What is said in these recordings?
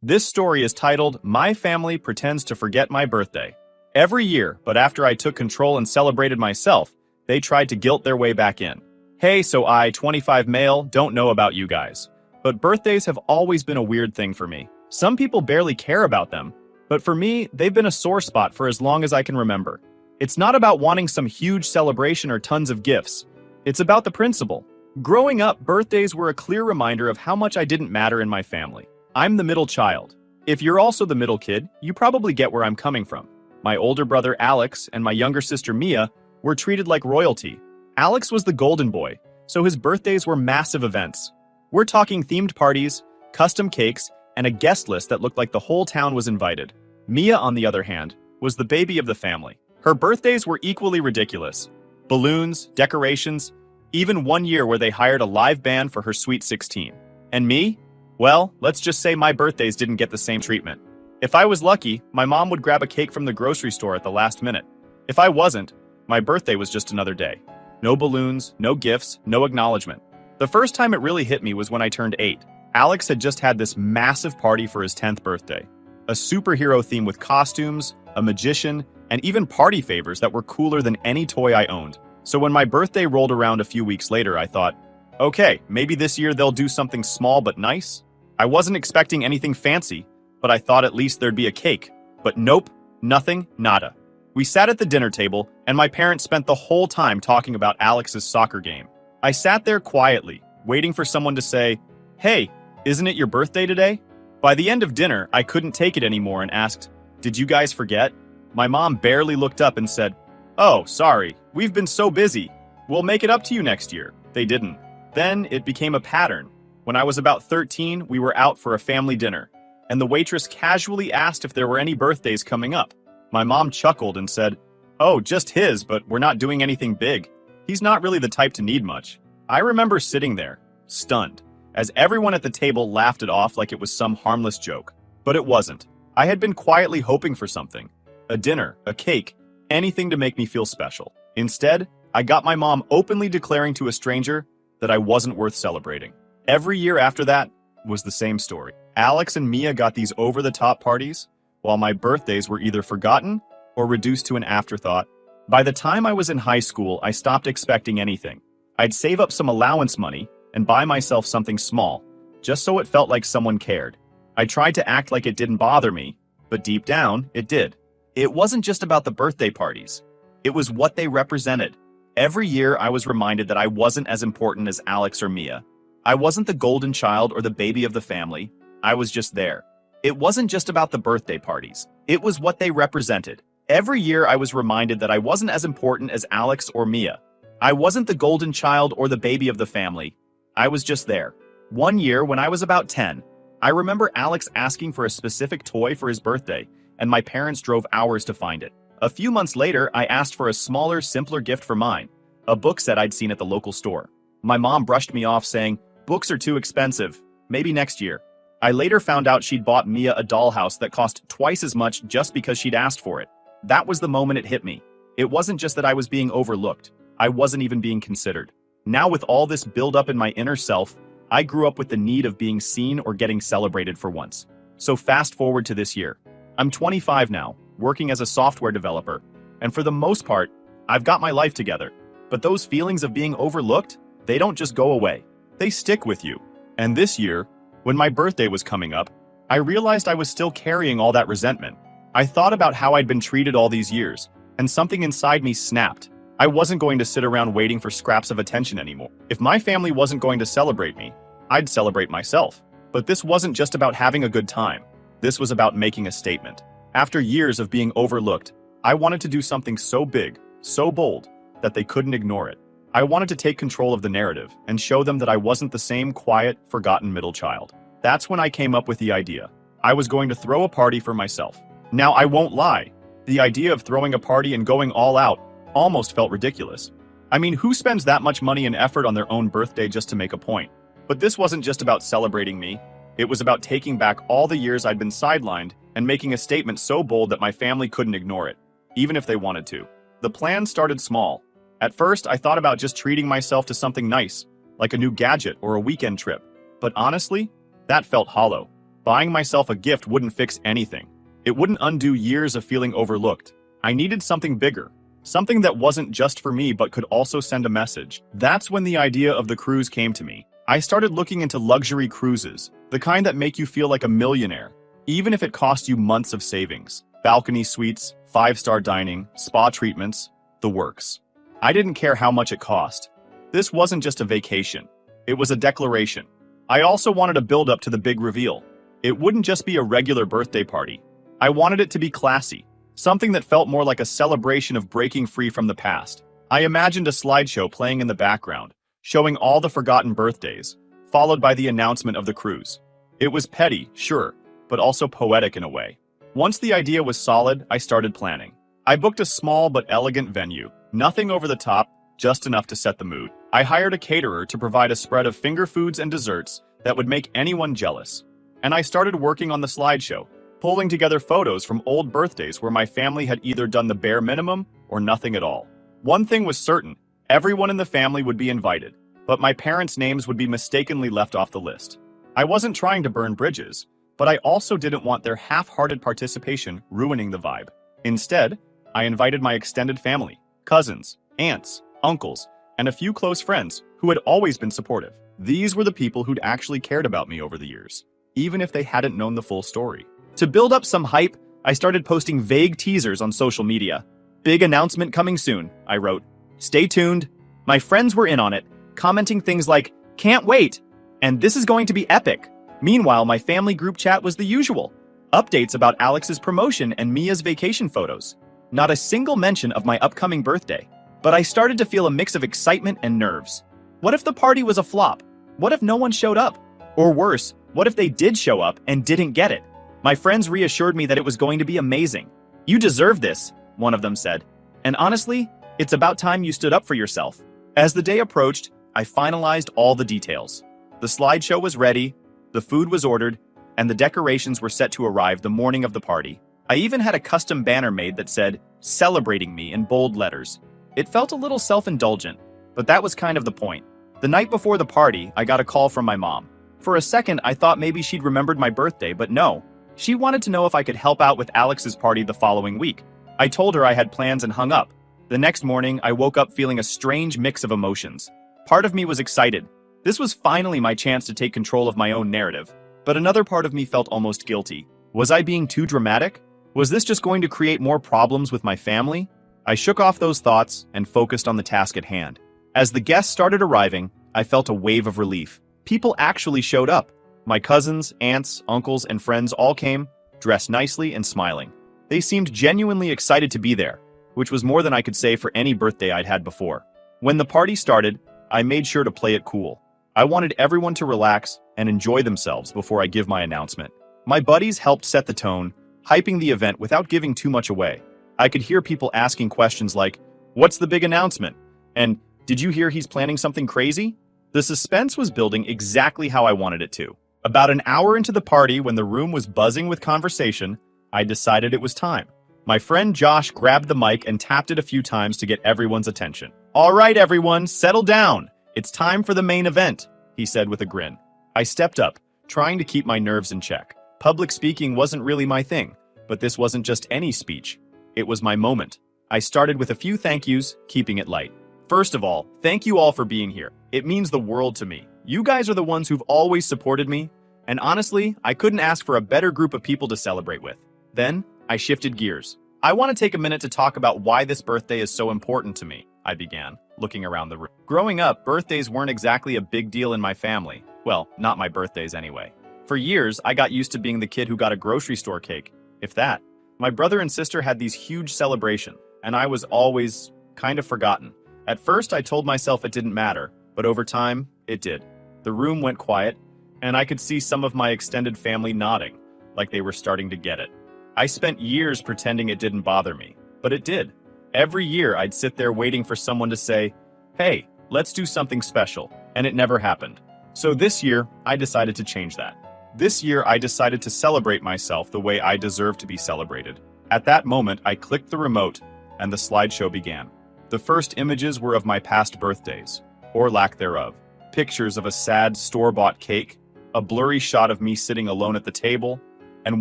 This story is titled, My Family Pretends to Forget My Birthday. Every year, but after I took control and celebrated myself, they tried to guilt their way back in. Hey, so I, 25 male, don't know about you guys. But birthdays have always been a weird thing for me. Some people barely care about them, but for me, they've been a sore spot for as long as I can remember. It's not about wanting some huge celebration or tons of gifts. It's about the principle. Growing up, birthdays were a clear reminder of how much I didn't matter in my family. I'm the middle child. If you're also the middle kid, you probably get where I'm coming from. My older brother Alex and my younger sister Mia were treated like royalty. Alex was the golden boy, so his birthdays were massive events. We're talking themed parties, custom cakes, and a guest list that looked like the whole town was invited. Mia, on the other hand, was the baby of the family. Her birthdays were equally ridiculous. Balloons, decorations, even one year where they hired a live band for her sweet 16. And me? Well, let's just say my birthdays didn't get the same treatment. If I was lucky, my mom would grab a cake from the grocery store at the last minute. If I wasn't, my birthday was just another day. No balloons, no gifts, no acknowledgement. The first time it really hit me was when I turned 8. Alex had just had this massive party for his 10th birthday. A superhero theme with costumes, a magician, and even party favors that were cooler than any toy I owned. So when my birthday rolled around a few weeks later, I thought, okay, maybe this year they'll do something small but nice. I wasn't expecting anything fancy, but I thought at least there'd be a cake. But nope, nothing, nada. We sat at the dinner table, and my parents spent the whole time talking about Alex's soccer game. I sat there quietly, waiting for someone to say, hey, isn't it your birthday today? By the end of dinner, I couldn't take it anymore and asked, did you guys forget? My mom barely looked up and said, oh, sorry, we've been so busy. We'll make it up to you next year. They didn't. Then it became a pattern. When I was about 13, we were out for a family dinner, and the waitress casually asked if there were any birthdays coming up. My mom chuckled and said, oh, just his, but we're not doing anything big. He's not really the type to need much. I remember sitting there, stunned, as everyone at the table laughed it off like it was some harmless joke. But it wasn't. I had been quietly hoping for something. A dinner, a cake, anything to make me feel special. Instead, I got my mom openly declaring to a stranger that I wasn't worth celebrating. Every year after that was the same story. Alex and Mia got these over-the-top parties, while my birthdays were either forgotten or reduced to an afterthought. By the time I was in high school, I stopped expecting anything. I'd save up some allowance money and buy myself something small, just so it felt like someone cared. I tried to act like it didn't bother me, but deep down, it did. It wasn't just about the birthday parties. It was what they represented. Every year, I was reminded that I wasn't as important as Alex or Mia. I wasn't the golden child or the baby of the family. I was just there. It wasn't just about the birthday parties. It was what they represented. Every year, I was reminded that I wasn't as important as Alex or Mia. I wasn't the golden child or the baby of the family. I was just there. One year, when I was about 10, I remember Alex asking for a specific toy for his birthday, and my parents drove hours to find it. A few months later, I asked for a smaller, simpler gift for mine, a book set I'd seen at the local store. My mom brushed me off saying, books are too expensive, maybe next year. I later found out she'd bought Mia a dollhouse that cost twice as much just because she'd asked for it. That was the moment it hit me. It wasn't just that I was being overlooked. I wasn't even being considered. Now with all this buildup in my inner self, I grew up with the need of being seen or getting celebrated for once. So fast forward to this year. I'm 25 now, working as a software developer, and for the most part, I've got my life together. But those feelings of being overlooked, they don't just go away. They stick with you. And this year, when my birthday was coming up, I realized I was still carrying all that resentment. I thought about how I'd been treated all these years, and something inside me snapped. I wasn't going to sit around waiting for scraps of attention anymore. If my family wasn't going to celebrate me, I'd celebrate myself. But this wasn't just about having a good time. This was about making a statement. After years of being overlooked, I wanted to do something so big, so bold, that they couldn't ignore it. I wanted to take control of the narrative and show them that I wasn't the same quiet, forgotten middle child. That's when I came up with the idea. I was going to throw a party for myself. Now, I won't lie. The idea of throwing a party and going all out almost felt ridiculous. I mean, who spends that much money and effort on their own birthday just to make a point? But this wasn't just about celebrating me. It was about taking back all the years I'd been sidelined and making a statement so bold that my family couldn't ignore it, even if they wanted to. The plan started small. At first, I thought about just treating myself to something nice, like a new gadget or a weekend trip. But honestly, that felt hollow. Buying myself a gift wouldn't fix anything. It wouldn't undo years of feeling overlooked. I needed something bigger. Something that wasn't just for me but could also send a message. That's when the idea of the cruise came to me. I started looking into luxury cruises, the kind that make you feel like a millionaire, even if it costs you months of savings. Balcony suites, 5-star dining, spa treatments, the works. I didn't care how much it cost. This wasn't just a vacation. It was a declaration. I also wanted to build up to the big reveal. It wouldn't just be a regular birthday party. I wanted it to be classy, something that felt more like a celebration of breaking free from the past. I imagined a slideshow playing in the background, showing all the forgotten birthdays, followed by the announcement of the cruise. It was petty, sure, but also poetic in a way. Once the idea was solid, I started planning. I booked a small but elegant venue, nothing over the top, just enough to set the mood. I hired a caterer to provide a spread of finger foods and desserts that would make anyone jealous. And I started working on the slideshow, pulling together photos from old birthdays where my family had either done the bare minimum or nothing at all. One thing was certain, everyone in the family would be invited, but my parents' names would be mistakenly left off the list. I wasn't trying to burn bridges, but I also didn't want their half-hearted participation ruining the vibe. Instead, I invited my extended family, cousins, aunts, uncles, and a few close friends who had always been supportive. These were the people who'd actually cared about me over the years, even if they hadn't known the full story. To build up some hype, I started posting vague teasers on social media. "Big announcement coming soon," I wrote. "Stay tuned." My friends were in on it, commenting things like, "Can't wait," and "This is going to be epic." Meanwhile, my family group chat was the usual. Updates about Alex's promotion and Mia's vacation photos. Not a single mention of my upcoming birthday. But I started to feel a mix of excitement and nerves. What if the party was a flop? What if no one showed up? Or worse, what if they did show up and didn't get it? My friends reassured me that it was going to be amazing. "You deserve this," one of them said. "And honestly, it's about time you stood up for yourself." As the day approached, I finalized all the details. The slideshow was ready, the food was ordered, and the decorations were set to arrive the morning of the party. I even had a custom banner made that said, "Celebrating me" in bold letters. It felt a little self-indulgent, but that was kind of the point. The night before the party, I got a call from my mom. For a second, I thought maybe she'd remembered my birthday, but no. She wanted to know if I could help out with Alex's party the following week. I told her I had plans and hung up. The next morning, I woke up feeling a strange mix of emotions. Part of me was excited. This was finally my chance to take control of my own narrative. But another part of me felt almost guilty. Was I being too dramatic? Was this just going to create more problems with my family? I shook off those thoughts and focused on the task at hand. As the guests started arriving, I felt a wave of relief. People actually showed up. My cousins, aunts, uncles, and friends all came, dressed nicely and smiling. They seemed genuinely excited to be there, which was more than I could say for any birthday I'd had before. When the party started, I made sure to play it cool. I wanted everyone to relax and enjoy themselves before I give my announcement. My buddies helped set the tone, hyping the event without giving too much away. I could hear people asking questions like, "What's the big announcement?" And "Did you hear he's planning something crazy?" The suspense was building exactly how I wanted it to. About an hour into the party, when the room was buzzing with conversation, I decided it was time. My friend Josh grabbed the mic and tapped it a few times to get everyone's attention. "All right, everyone, settle down. It's time for the main event," he said with a grin. I stepped up, trying to keep my nerves in check. Public speaking wasn't really my thing, but this wasn't just any speech. It was my moment. I started with a few thank yous, keeping it light. First of all, thank you all for being here. It means the world to me. You guys are the ones who've always supported me, and honestly, I couldn't ask for a better group of people to celebrate with. Then, I shifted gears. "I want to take a minute to talk about why this birthday is so important to me," I began, looking around the room. Growing up, birthdays weren't exactly a big deal in my family. Well, not my birthdays anyway. For years, I got used to being the kid who got a grocery store cake, if that. My brother and sister had these huge celebrations, and I was always kind of forgotten. At first, I told myself it didn't matter, but over time, it did. The room went quiet, and I could see some of my extended family nodding, like they were starting to get it. I spent years pretending it didn't bother me, but it did. Every year, I'd sit there waiting for someone to say, "Hey, let's do something special," and it never happened. So this year, I decided to change that. This year, I decided to celebrate myself the way I deserve to be celebrated. At that moment, I clicked the remote, and the slideshow began. The first images were of my past birthdays, or lack thereof. Pictures of a sad store-bought cake, a blurry shot of me sitting alone at the table, and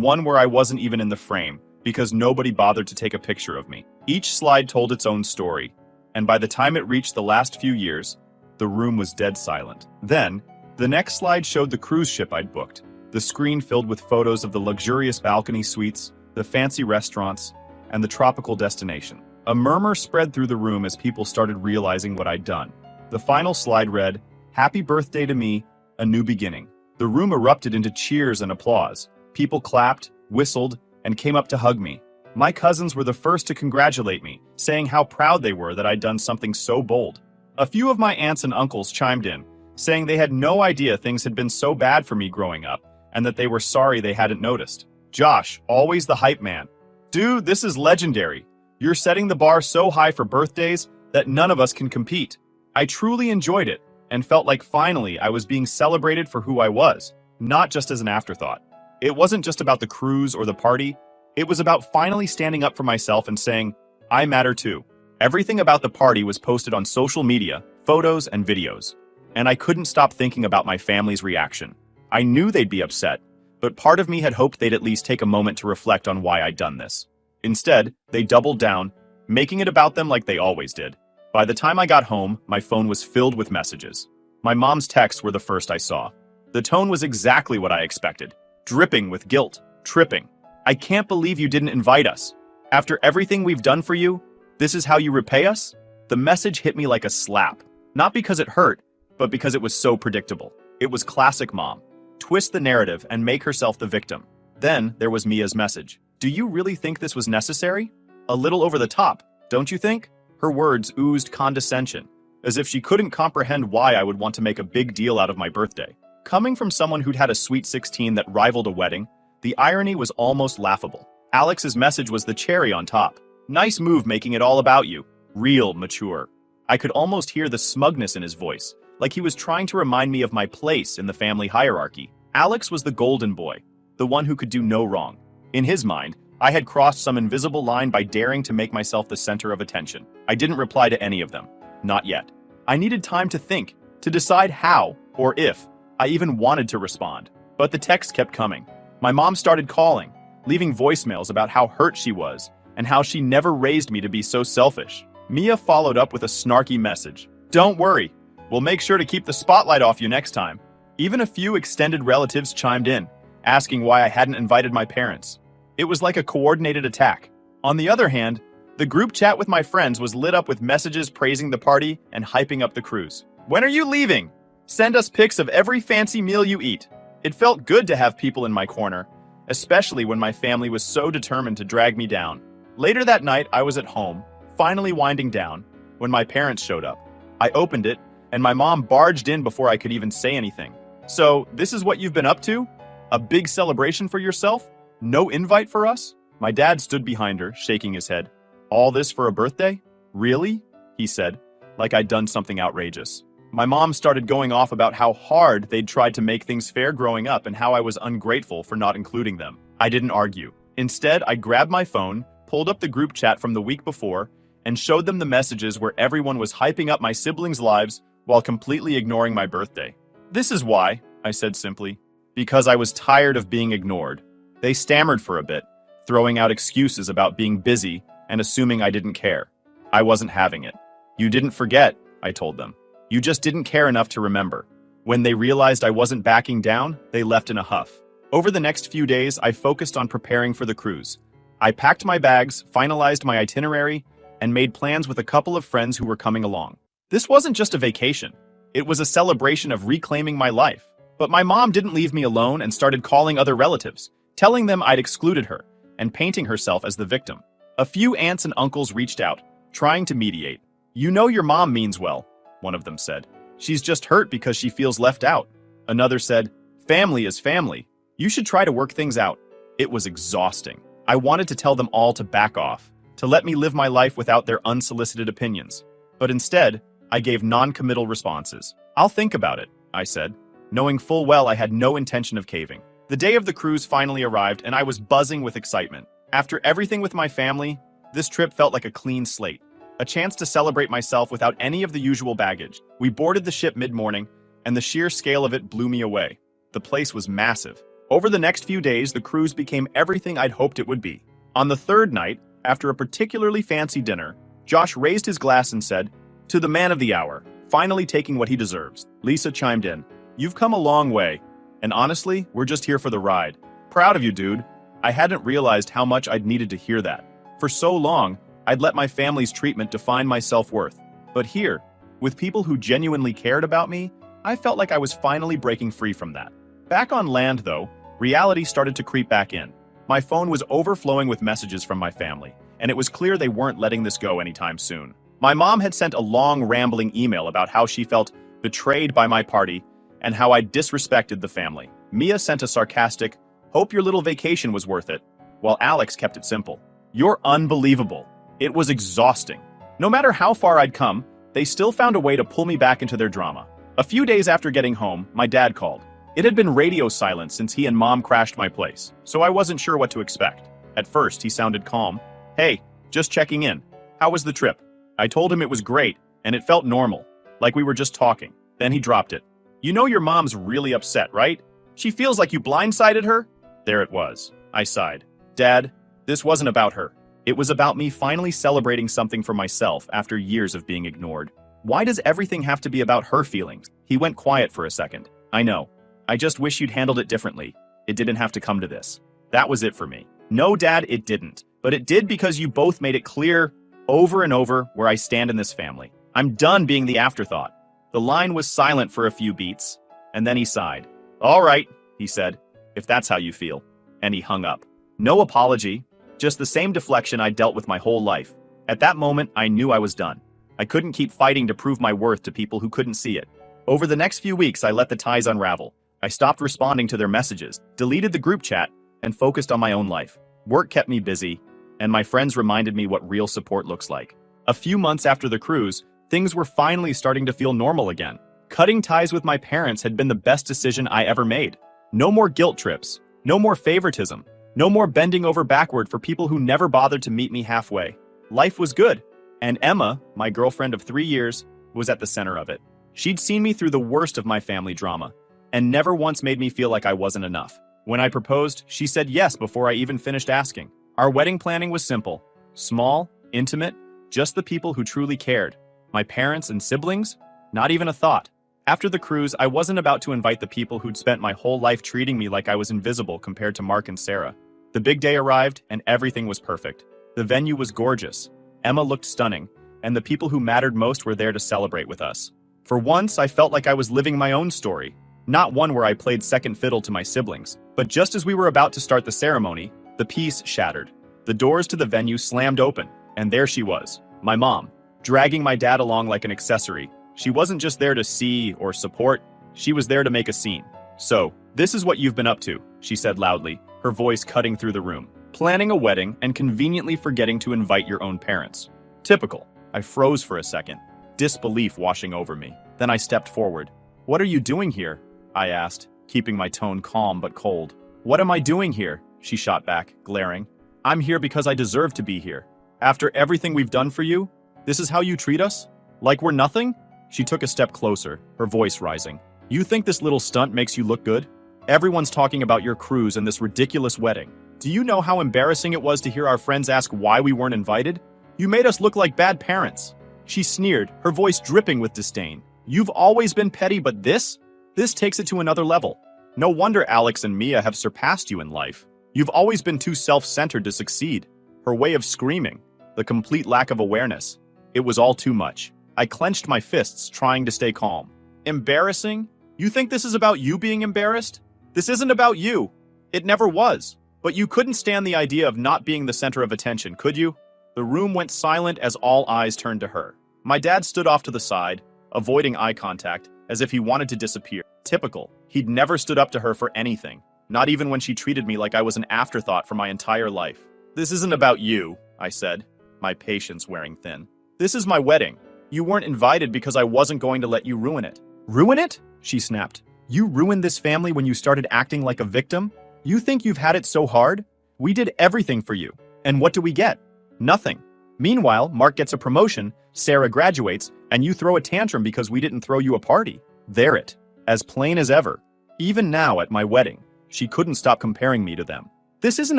one where I wasn't even in the frame because nobody bothered to take a picture of me. Each slide told its own story, and by the time it reached the last few years, the room was dead silent. Then, the next slide showed the cruise ship I'd booked, the screen filled with photos of the luxurious balcony suites, the fancy restaurants, and the tropical destination. A murmur spread through the room as people started realizing what I'd done. The final slide read, "Happy birthday to me, a new beginning." The room erupted into cheers and applause. People clapped, whistled, and came up to hug me. My cousins were the first to congratulate me, saying how proud they were that I'd done something so bold. A few of my aunts and uncles chimed in, saying they had no idea things had been so bad for me growing up, and that they were sorry they hadn't noticed. Josh, always the hype man. Dude, this is legendary. You're setting the bar so high for birthdays that none of us can compete. I truly enjoyed it, and felt like finally I was being celebrated for who I was, not just as an afterthought. It wasn't just about the cruise or the party, it was about finally standing up for myself and saying, I matter too. Everything about the party was posted on social media, photos and videos, and I couldn't stop thinking about my family's reaction. I knew they'd be upset, but part of me had hoped they'd at least take a moment to reflect on why I'd done this. Instead, they doubled down, making it about them like they always did. By the time I got home, my phone was filled with messages. My mom's texts were the first I saw. The tone was exactly what I expected, dripping with guilt, tripping. I can't believe you didn't invite us. After everything we've done for you, this is how you repay us? The message hit me like a slap, not because it hurt, but because it was so predictable. It was classic mom. Twist the narrative and make herself the victim. Then there was Mia's message. Do you really think this was necessary? A little over the top, don't you think? Her words oozed condescension, as if she couldn't comprehend why I would want to make a big deal out of my birthday. Coming from someone who'd had a sweet 16 that rivaled a wedding, the irony was almost laughable. Alex's message was the cherry on top. Nice move making it all about you. Real mature. I could almost hear the smugness in his voice, like he was trying to remind me of my place in the family hierarchy. Alex was the golden boy, the one who could do no wrong. In his mind, I had crossed some invisible line by daring to make myself the center of attention. I didn't reply to any of them. Not yet. I needed time to think, to decide how, or if, I even wanted to respond. But the text kept coming. My mom started calling, leaving voicemails about how hurt she was, and how she never raised me to be so selfish. Mia followed up with a snarky message. Don't worry, we'll make sure to keep the spotlight off you next time. Even a few extended relatives chimed in, asking why I hadn't invited my parents. It was like a coordinated attack. On the other hand, the group chat with my friends was lit up with messages praising the party and hyping up the cruise. When are you leaving? Send us pics of every fancy meal you eat. It felt good to have people in my corner, especially when my family was so determined to drag me down. Later that night, I was at home, finally winding down, when my parents showed up. I opened it, and my mom barged in before I could even say anything. So, this is what you've been up to? A big celebration for yourself? No invite for us? My dad stood behind her, shaking his head. All this for a birthday? Really? He said, like I'd done something outrageous. My mom started going off about how hard they'd tried to make things fair growing up and how I was ungrateful for not including them. I didn't argue. Instead, I grabbed my phone, pulled up the group chat from the week before, and showed them the messages where everyone was hyping up my siblings' lives while completely ignoring my birthday. This is why, I said simply. Because I was tired of being ignored. They stammered for a bit, throwing out excuses about being busy and assuming I didn't care. I wasn't having it. You didn't forget, I told them. You just didn't care enough to remember. When they realized I wasn't backing down, they left in a huff. Over the next few days, I focused on preparing for the cruise. I packed my bags, finalized my itinerary, and made plans with a couple of friends who were coming along. This wasn't just a vacation. It was a celebration of reclaiming my life. But my mom didn't leave me alone and started calling other relatives, telling them I'd excluded her, and painting herself as the victim. A few aunts and uncles reached out, trying to mediate. You know your mom means well, one of them said. She's just hurt because she feels left out. Another said, family is family. You should try to work things out. It was exhausting. I wanted to tell them all to back off, to let me live my life without their unsolicited opinions. But instead, I gave non-committal responses. I'll think about it, I said, knowing full well I had no intention of caving. The day of the cruise finally arrived and I was buzzing with excitement. After everything with my family, this trip felt like a clean slate. A chance to celebrate myself without any of the usual baggage. We boarded the ship mid-morning, and the sheer scale of it blew me away. The place was massive. Over the next few days, the cruise became everything I'd hoped it would be. On the third night, after a particularly fancy dinner, Josh raised his glass and said, "To the man of the hour, finally taking what he deserves." Lisa chimed in, "You've come a long way. And honestly, we're just here for the ride. Proud of you, dude." I hadn't realized how much I'd needed to hear that. For so long, I'd let my family's treatment define my self-worth. But here, with people who genuinely cared about me, I felt like I was finally breaking free from that. Back on land, though, reality started to creep back in. My phone was overflowing with messages from my family, and it was clear they weren't letting this go anytime soon. My mom had sent a long, rambling email about how she felt betrayed by my party and how I disrespected the family. Mia sent a sarcastic, "Hope your little vacation was worth it," while Alex kept it simple. "You're unbelievable." It was exhausting. No matter how far I'd come, they still found a way to pull me back into their drama. A few days after getting home, my dad called. It had been radio silence since he and Mom crashed my place, so I wasn't sure what to expect. At first, he sounded calm. "Hey, just checking in. How was the trip?" I told him it was great, and it felt normal, like we were just talking. Then he dropped it. "You know your mom's really upset, right? She feels like you blindsided her?" There it was. I sighed. "Dad, this wasn't about her. It was about me finally celebrating something for myself after years of being ignored. Why does everything have to be about her feelings?" He went quiet for a second. "I know. I just wish you'd handled it differently. It didn't have to come to this." That was it for me. "No, Dad, it didn't. But it did because you both made it clear over and over where I stand in this family. I'm done being the afterthought." The line was silent for a few beats, and then he sighed. "All right," he said, "if that's how you feel." And he hung up. No apology, just the same deflection I dealt with my whole life. At that moment, I knew I was done. I couldn't keep fighting to prove my worth to people who couldn't see it. Over the next few weeks, I let the ties unravel. I stopped responding to their messages, deleted the group chat, and focused on my own life. Work kept me busy, and my friends reminded me what real support looks like. A few months after the cruise, things were finally starting to feel normal again. Cutting ties with my parents had been the best decision I ever made. No more guilt trips, no more favoritism, no more bending over backward for people who never bothered to meet me halfway. Life was good, and Emma, my girlfriend of 3 years, was at the center of it. She'd seen me through the worst of my family drama, and never once made me feel like I wasn't enough. When I proposed, she said yes before I even finished asking. Our wedding planning was simple, small, intimate, just the people who truly cared. My parents and siblings? Not even a thought. After the cruise, I wasn't about to invite the people who'd spent my whole life treating me like I was invisible compared to Mark and Sarah. The big day arrived, and everything was perfect. The venue was gorgeous. Emma looked stunning, and the people who mattered most were there to celebrate with us. For once, I felt like I was living my own story, not one where I played second fiddle to my siblings. But just as we were about to start the ceremony, the peace shattered. The doors to the venue slammed open, and there she was, my mom, dragging my dad along like an accessory. She wasn't just there to see or support, she was there to make a scene. "So, this is what you've been up to," she said loudly, her voice cutting through the room. "Planning a wedding and conveniently forgetting to invite your own parents. Typical." I froze for a second, disbelief washing over me. Then I stepped forward. "What are you doing here?" I asked, keeping my tone calm but cold. "What am I doing here?" she shot back, glaring. "I'm here because I deserve to be here. After everything we've done for you, this is how you treat us? Like we're nothing?" She took a step closer, her voice rising. "You think this little stunt makes you look good? Everyone's talking about your cruise and this ridiculous wedding. Do you know how embarrassing it was to hear our friends ask why we weren't invited? You made us look like bad parents." She sneered, her voice dripping with disdain. "You've always been petty, but this? This takes it to another level. No wonder Alex and Mia have surpassed you in life. You've always been too self-centered to succeed." Her way of screaming, the complete lack of awareness. It was all too much. I clenched my fists, trying to stay calm. "Embarrassing? You think this is about you being embarrassed? This isn't about you. It never was. But you couldn't stand the idea of not being the center of attention, could you?" The room went silent as all eyes turned to her. My dad stood off to the side, avoiding eye contact, as if he wanted to disappear. Typical. He'd never stood up to her for anything, not even when she treated me like I was an afterthought for my entire life. "This isn't about you," I said, my patience wearing thin. "This is my wedding. You weren't invited because I wasn't going to let you ruin it." "Ruin it?" she snapped. "You ruined this family when you started acting like a victim? You think you've had it so hard? We did everything for you. And what do we get? Nothing. Meanwhile, Mark gets a promotion, Sarah graduates, and you throw a tantrum because we didn't throw you a party. There it. As plain as ever. Even now at my wedding, she couldn't stop comparing me to them. This isn't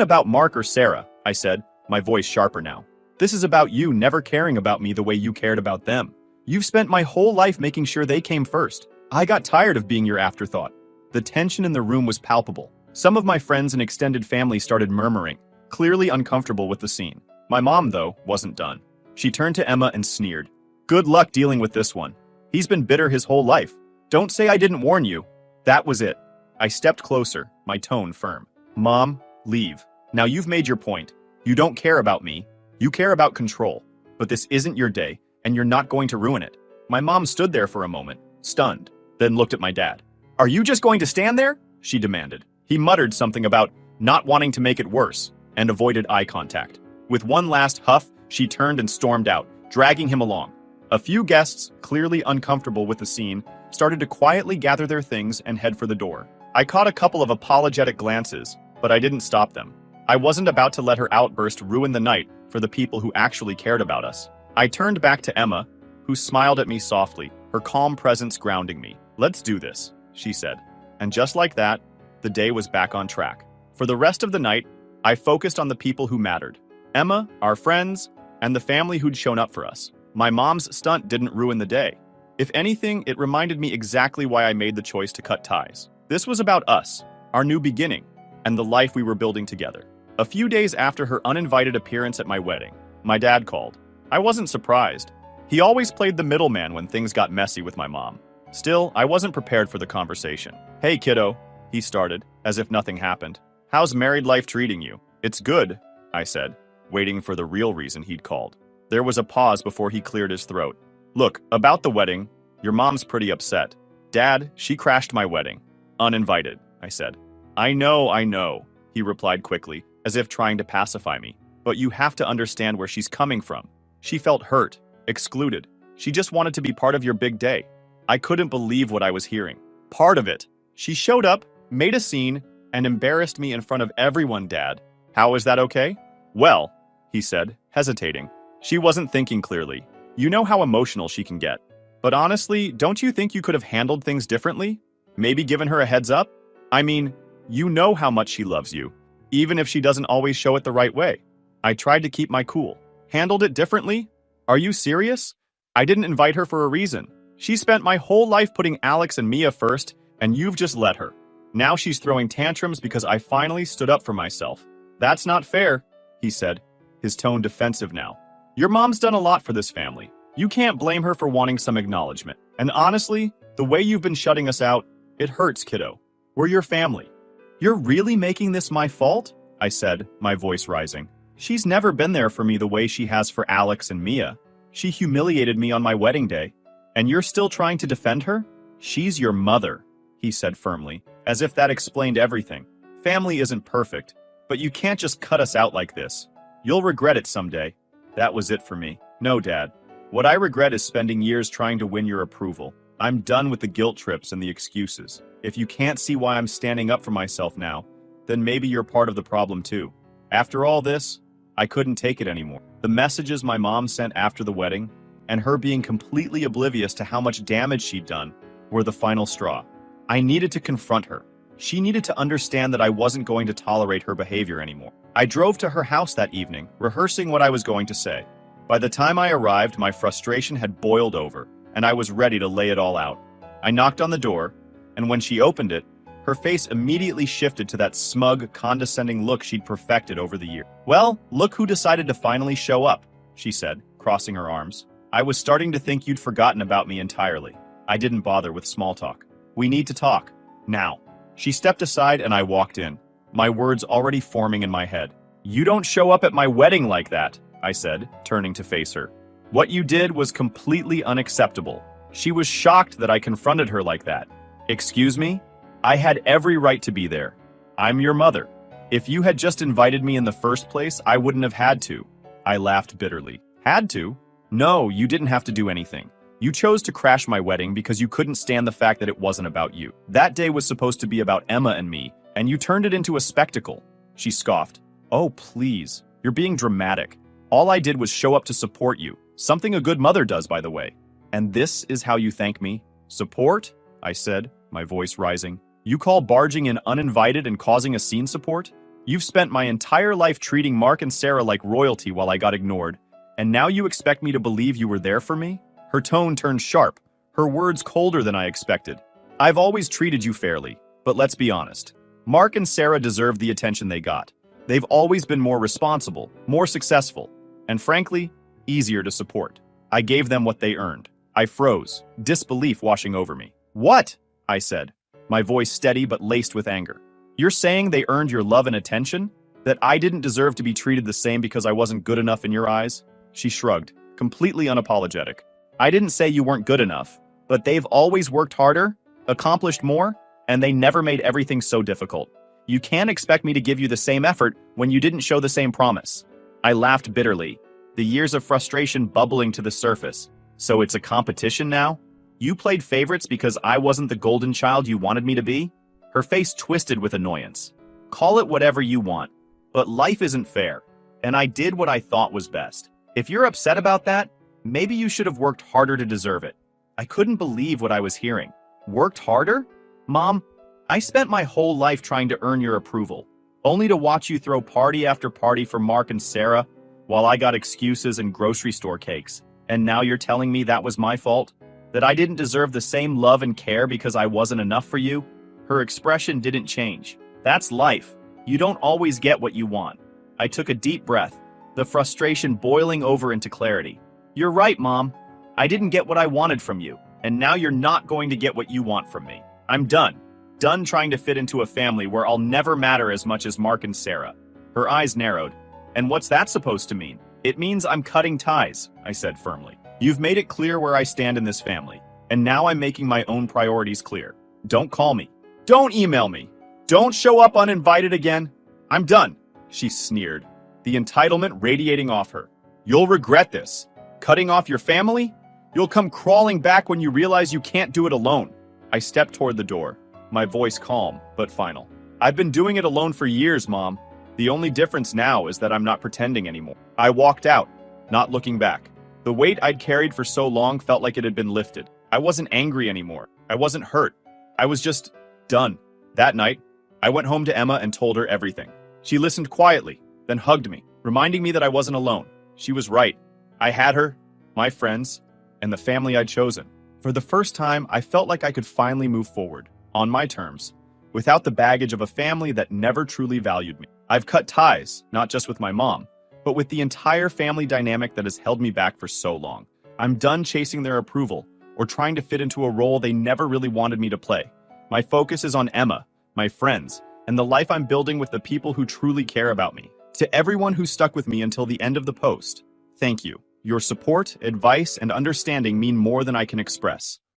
about Mark or Sarah, I said, my voice sharper now. This is about you never caring about me the way you cared about them. You've spent my whole life making sure they came first. I got tired of being your afterthought. The tension in the room was palpable. Some of my friends and extended family started murmuring, clearly uncomfortable with the scene. My mom, though, wasn't done. She turned to Emma and sneered. Good luck dealing with this one. He's been bitter his whole life. Don't say I didn't warn you. That was it. I stepped closer, my tone firm. Mom, leave. Now you've made your point. You don't care about me. You care about control. But this isn't your day, and you're not going to ruin it. My mom stood there for a moment, stunned, then looked at my dad. Are you just going to stand there? She demanded. He muttered something about not wanting to make it worse, and avoided eye contact. With one last huff, she turned and stormed out, dragging him along. A few guests, clearly uncomfortable with the scene, started to quietly gather their things and head for the door. I caught a couple of apologetic glances, but I didn't stop them. I wasn't about to let her outburst ruin the night for the people who actually cared about us. I turned back to Emma, who smiled at me softly, her calm presence grounding me. Let's do this, she said. And just like that, the day was back on track. For the rest of the night, I focused on the people who mattered. Emma, our friends, and the family who'd shown up for us. My mom's stunt didn't ruin the day. If anything, it reminded me exactly why I made the choice to cut ties. This was about us, our new beginning, and the life we were building together. A few days after her uninvited appearance at my wedding, my dad called. I wasn't surprised. He always played the middleman when things got messy with my mom. Still, I wasn't prepared for the conversation. Hey kiddo, he started, as if nothing happened. How's married life treating you? It's good, I said, waiting for the real reason he'd called. There was a pause before he cleared his throat. Look, about the wedding, your mom's pretty upset. Dad, she crashed my wedding. Uninvited, I said. I know, he replied quickly, as if trying to pacify me. But you have to understand where she's coming from. She felt hurt, excluded. She just wanted to be part of your big day. I couldn't believe what I was hearing. Part of it. She showed up, made a scene, and embarrassed me in front of everyone, Dad. How is that okay? Well, he said, hesitating. She wasn't thinking clearly. You know how emotional she can get. But honestly, don't you think you could have handled things differently? Maybe given her a heads up? I mean, you know how much she loves you, even if she doesn't always show it the right way. I tried to keep my cool. Handled it differently? Are you serious? I didn't invite her for a reason. She spent my whole life putting Alex and Mia first, and you've just let her. Now she's throwing tantrums because I finally stood up for myself. That's not fair, he said, his tone defensive now. Your mom's done a lot for this family. You can't blame her for wanting some acknowledgement. And honestly, the way you've been shutting us out, it hurts, kiddo. We're your family. You're really making this my fault? I said, my voice rising. She's never been there for me the way she has for Alex and Mia. She humiliated me on my wedding day. And you're still trying to defend her? She's your mother, he said firmly, as if that explained everything. Family isn't perfect, but you can't just cut us out like this. You'll regret it someday. That was it for me. No, Dad. What I regret is spending years trying to win your approval. I'm done with the guilt trips and the excuses. If you can't see why I'm standing up for myself now, then maybe you're part of the problem too. After all this, I couldn't take it anymore. The messages my mom sent after the wedding, and her being completely oblivious to how much damage she'd done, were the final straw. I needed to confront her. She needed to understand that I wasn't going to tolerate her behavior anymore. I drove to her house that evening, rehearsing what I was going to say. By the time I arrived, my frustration had boiled over, and I was ready to lay it all out. I knocked on the door, and when she opened it, her face immediately shifted to that smug, condescending look she'd perfected over the year. Well, look who decided to finally show up, she said, crossing her arms. I was starting to think you'd forgotten about me entirely. I didn't bother with small talk. We need to talk. Now. She stepped aside and I walked in, my words already forming in my head. You don't show up at my wedding like that, I said, turning to face her. What you did was completely unacceptable. She was shocked that I confronted her like that. Excuse me? I had every right to be there. I'm your mother. If you had just invited me in the first place, I wouldn't have had to. I laughed bitterly. Had to? No, you didn't have to do anything. You chose to crash my wedding because you couldn't stand the fact that it wasn't about you. That day was supposed to be about Emma and me, and you turned it into a spectacle. She scoffed. Oh, please. You're being dramatic. All I did was show up to support you. Something a good mother does, by the way. And this is how you thank me? Support? I said, my voice rising. You call barging in uninvited and causing a scene support? You've spent my entire life treating Mark and Sarah like royalty while I got ignored, and now you expect me to believe you were there for me? Her tone turned sharp, her words colder than I expected. I've always treated you fairly, but let's be honest. Mark and Sarah deserve the attention they got. They've always been more responsible, more successful, and frankly, easier to support. I gave them what they earned. I froze, disbelief washing over me. What? I said, my voice steady but laced with anger. You're saying they earned your love and attention? That I didn't deserve to be treated the same because I wasn't good enough in your eyes? She shrugged, completely unapologetic. I didn't say you weren't good enough, but they've always worked harder, accomplished more, and they never made everything so difficult. You can't expect me to give you the same effort when you didn't show the same promise. I laughed bitterly, the years of frustration bubbling to the surface. So it's a competition now? You played favorites because I wasn't the golden child you wanted me to be? Her face twisted with annoyance. Call it whatever you want, but life isn't fair, and I did what I thought was best. If you're upset about that, maybe you should have worked harder to deserve it. I couldn't believe what I was hearing. Worked harder? Mom, I spent my whole life trying to earn your approval, only to watch you throw party after party for Mark and Sarah, while I got excuses and grocery store cakes. And now you're telling me that was my fault? That I didn't deserve the same love and care because I wasn't enough for you? Her expression didn't change. That's life. You don't always get what you want. I took a deep breath, the frustration boiling over into clarity. You're right, Mom. I didn't get what I wanted from you, and now you're not going to get what you want from me. I'm done. Done trying to fit into a family where I'll never matter as much as Mark and Sarah. Her eyes narrowed. And what's that supposed to mean? It means I'm cutting ties, I said firmly. You've made it clear where I stand in this family, and now I'm making my own priorities clear. Don't call me. Don't email me. Don't show up uninvited again. I'm done, she sneered, the entitlement radiating off her. You'll regret this. Cutting off your family? You'll come crawling back when you realize you can't do it alone. I stepped toward the door, my voice calm but final. I've been doing it alone for years, Mom. The only difference now is that I'm not pretending anymore. I walked out, not looking back. The weight I'd carried for so long felt like it had been lifted. I wasn't angry anymore. I wasn't hurt. I was just done. That night, I went home to Emma and told her everything. She listened quietly, then hugged me, reminding me that I wasn't alone. She was right. I had her, my friends, and the family I'd chosen. For the first time, I felt like I could finally move forward, on my terms, without the baggage of a family that never truly valued me. I've cut ties, not just with my mom, but with the entire family dynamic that has held me back for so long. I'm done chasing their approval or trying to fit into a role they never really wanted me to play. My focus is on Emma, my friends, and the life I'm building with the people who truly care about me. To everyone who stuck with me until the end of the post, thank you. Your support, advice, and understanding mean more than I can express.